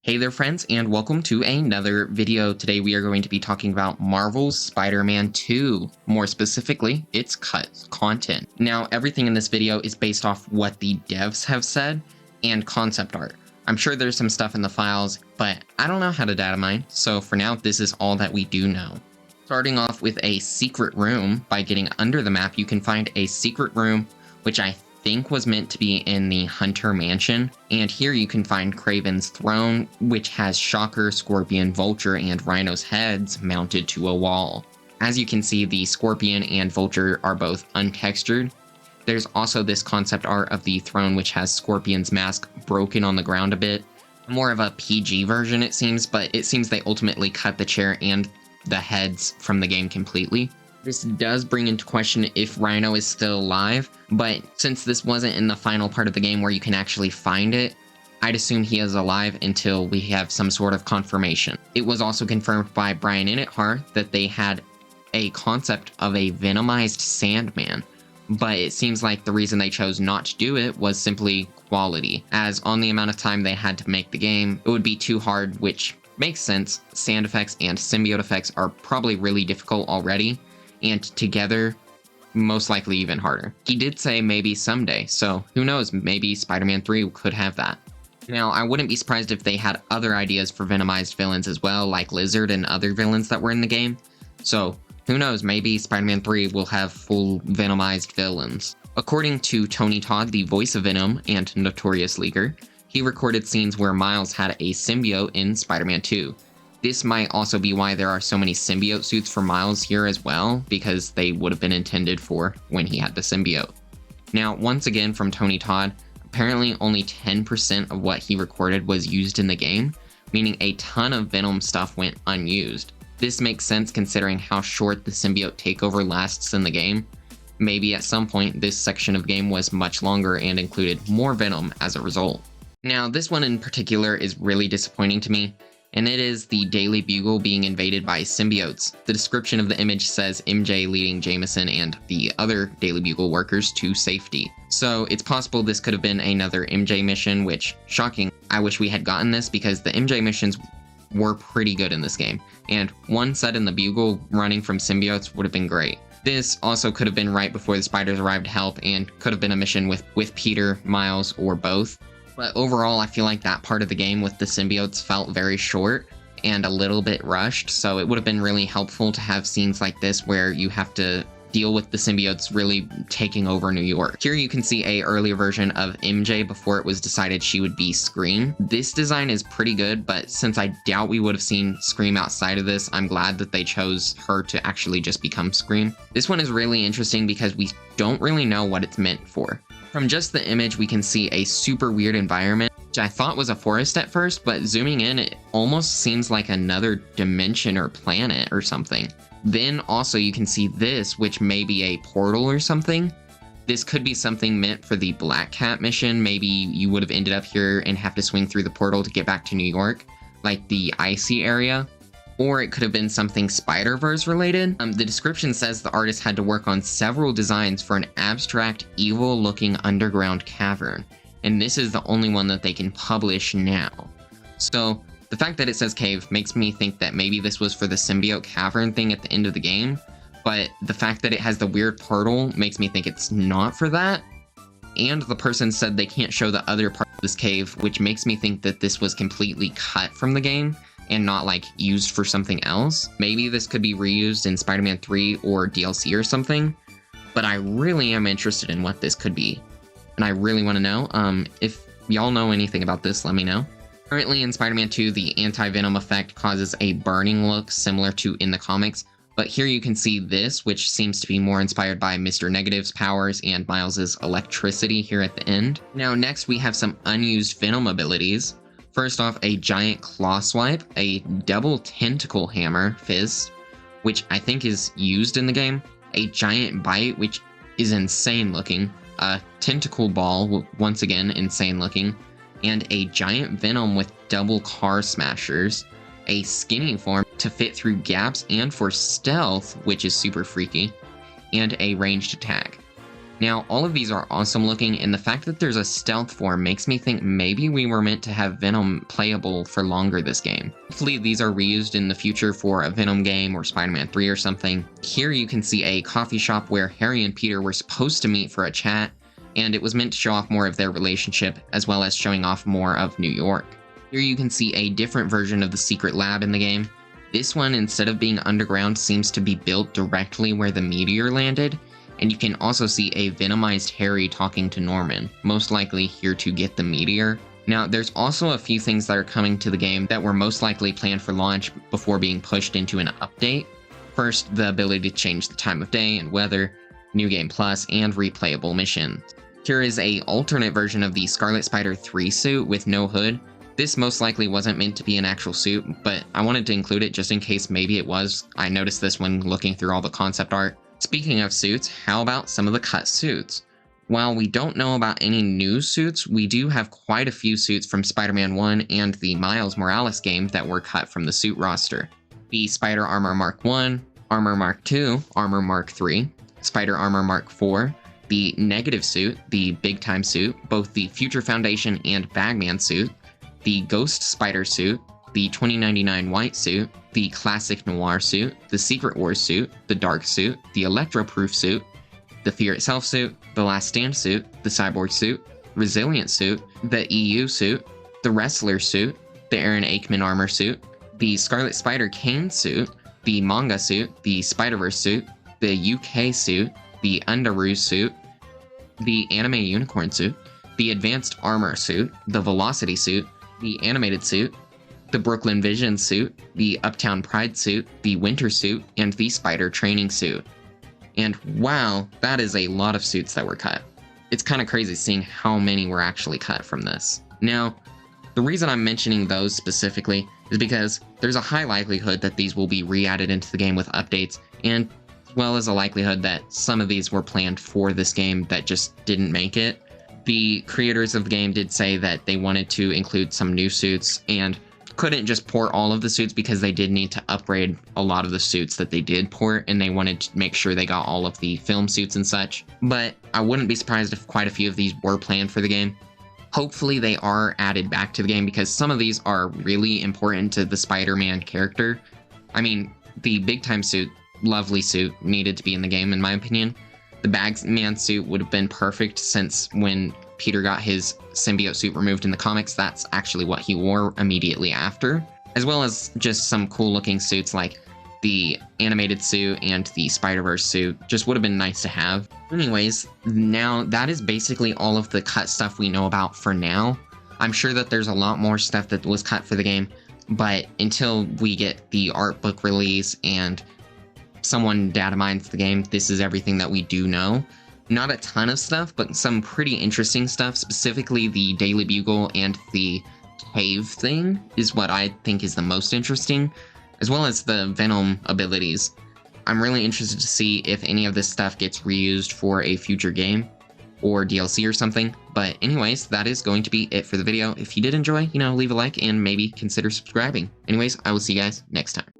Hey there friends, and welcome to another video. Today we are going to be talking about Marvel's Spider-Man 2. More specifically, its cut content. Now, everything in this video is based off what the devs have said and concept art. I'm sure there's some stuff in the files, but I don't know how to data mine, so for now this is all that we do know. Starting off with a secret room, by getting under the map you can find a secret room, which I think was meant to be in the Hunter Mansion, and here you can find KRAVENS' throne, which has Shocker, Scorpion, Vulture, and Rhino's heads mounted to a wall. As you can see, the Scorpion and Vulture are both untextured. There's also this concept art of the throne, which has Scorpion's mask broken on the ground a bit. More of a PG version it seems, but it seems they ultimately cut the chair and the heads from the game completely. This does bring into question if Rhino is still alive, but since this wasn't in the final part of the game where you can actually find it, I'd assume he is alive until we have some sort of confirmation. It was also confirmed by Brian Inethar that they had a concept of a venomized SANDMAN, but it seems like the reason they chose not to do it was simply quality, as on the amount of time they had to make the game, it would be too hard, which makes sense. Sand effects and symbiote effects are probably really difficult already, and together, most likely even harder. He did say maybe someday, so who knows, maybe Spider-Man 3 could have that. Now, I wouldn't be surprised if they had other ideas for venomized villains as well, like Lizard and other villains that were in the game, so who knows, maybe Spider-Man 3 will have full venomized villains. According to Tony Todd, the voice of Venom and Notorious Leaguer, he recorded scenes where Miles had a symbiote in Spider-Man 2. This might also be why there are so many symbiote suits for Miles here as well, because they would have been intended for when he had the symbiote. Now, once again from Tony Todd, apparently only 10% of what he recorded was used in the game, meaning a ton of Venom stuff went unused. This makes sense considering how short the symbiote takeover lasts in the game. Maybe at some point this section of game was much longer and included more Venom as a result. Now, this one in particular is really disappointing to me, and it is the Daily Bugle being invaded by symbiotes. The description of the image says MJ leading Jameson and the other Daily Bugle workers to safety. So it's possible this could have been another MJ mission, which, shocking, I wish we had gotten this because the MJ missions were pretty good in this game, and one set in the Bugle running from symbiotes would have been great. This also could have been right before the spiders arrived to help, and could have been a mission with Peter, Miles, or both. But overall, I feel like that part of the game with the symbiotes felt very short and a little bit rushed, so it would have been really helpful to have scenes like this where you have to deal with the symbiotes really taking over New York. Here you can see a earlier version of MJ before it was decided she would be Scream. This design is pretty good, but since I doubt we would have seen Scream outside of this, I'm glad that they chose her to actually just become Scream. This one is really interesting because we don't really know what it's meant for. From just the image, we can see a super weird environment, which I thought was a forest at first, but zooming in, it almost seems like another dimension or planet or something. Then also you can see this, which may be a portal or something. This could be something meant for the Black Cat mission. Maybe you would have ended up here and have to swing through the portal to get back to New York, like the icy area. Or it could have been something Spiderverse related. The description says the artist had to work on several designs for an abstract, evil-looking underground cavern, and this is the only one that they can publish now. So, the fact that it says cave makes me think that maybe this was for the symbiote cavern thing at the end of the game, but the fact that it has the weird portal makes me think it's not for that. And the person said they can't show the other part of this cave, which makes me think that this was completely cut from the game and not like used for something else. Maybe this could be reused in Spider-Man 3 or DLC or something, but I really am interested in what this could be, and I really want to know. If y'all know anything about this, let me know. Currently in Spider-Man 2, the anti-venom effect causes a burning look similar to in the comics, but here you can see this, which seems to be more inspired by Mr. Negative's powers and Miles's electricity here at the end. Now next we have some unused Venom abilities. First off, a giant claw swipe, a double tentacle hammer fist, which I think is used in the game, a giant bite, which is insane looking, a tentacle ball, once again insane looking, and a giant Venom with double car smashers, a skinny form to fit through gaps and for stealth, which is super freaky, and a ranged attack. Now, all of these are awesome looking, and the fact that there's a stealth form makes me think maybe we were meant to have Venom playable for longer this game. Hopefully these are reused in the future for a Venom game or Spider-Man 3 or something. Here you can see a coffee shop where Harry and Peter were supposed to meet for a chat, and it was meant to show off more of their relationship, as well as showing off more of New York. Here you can see a different version of the secret lab in the game. This one, instead of being underground, seems to be built directly where the meteor landed, and you can also see a venomized Harry talking to Norman, most likely here to get the meteor. Now, there's also a few things that are coming to the game that were most likely planned for launch before being pushed into an update. First, the ability to change the time of day and weather, New Game Plus, and replayable missions. Here is a alternate version of the Scarlet Spider 3 suit with no hood. This most likely wasn't meant to be an actual suit, but I wanted to include it just in case maybe it was. I noticed this when looking through all the concept art. Speaking of suits, how about some of the cut suits? While we don't know about any new suits, we do have quite a few suits from Spider-Man 1 and the Miles Morales game that were cut from the suit roster. The Spider Armor Mark 1, Armor Mark 2, Armor Mark 3, Spider Armor Mark 4, the Negative suit, the Big Time suit, both the Future Foundation and Bagman suit, the Ghost Spider suit, the 2099 White suit, the Classic Noir suit, the Secret Wars suit, the Dark suit, the Electro-Proof suit, the Fear Itself suit, the Last Stand suit, the Cyborg suit, Resilient suit, the EU suit, the Wrestler suit, the Aaron Aikman armor suit, the Scarlet Spider Kane suit, the Manga suit, the Spiderverse suit, the UK suit, the Underoos suit, the Anime Unicorn suit, the Advanced Armor suit, the Velocity suit, the Animated suit, the Brooklyn Vision suit, the Uptown Pride suit, the Winter suit, and the Spider Training suit. And wow, that is a lot of suits that were cut. It's kind of crazy seeing how many were actually cut from this. Now, the reason I'm mentioning those specifically is because there's a high likelihood that these will be re-added into the game with updates, and as well as a likelihood that some of these were planned for this game that just didn't make it. The creators of the game did say that they wanted to include some new suits and couldn't just port all of the suits because they did need to upgrade a lot of the suits that they did port, and they wanted to make sure they got all of the film suits and such. But I wouldn't be surprised if quite a few of these were planned for the game. Hopefully they are added back to the game because some of these are really important to the Spider-Man character. I mean, the Big Time suit, lovely suit, needed to be in the game in my opinion. The Bagman suit would have been perfect since when Peter got his symbiote suit removed in the comics, that's actually what he wore immediately after. As well as just some cool looking suits like the animated suit and the Spiderverse suit, just would have been nice to have. Anyways, now that is basically all of the cut stuff we know about for now. I'm sure that there's a lot more stuff that was cut for the game, but until we get the art book release and someone data mines the game, this is everything that we do know. Not a ton of stuff, but some pretty interesting stuff, specifically the Daily Bugle and the cave thing is what I think is the most interesting, as well as the Venom abilities. I'm really interested to see if any of this stuff gets reused for a future game or DLC or something. But anyways, that is going to be it for the video. If you did enjoy, leave a like and maybe consider subscribing. Anyways, I will see you guys next time.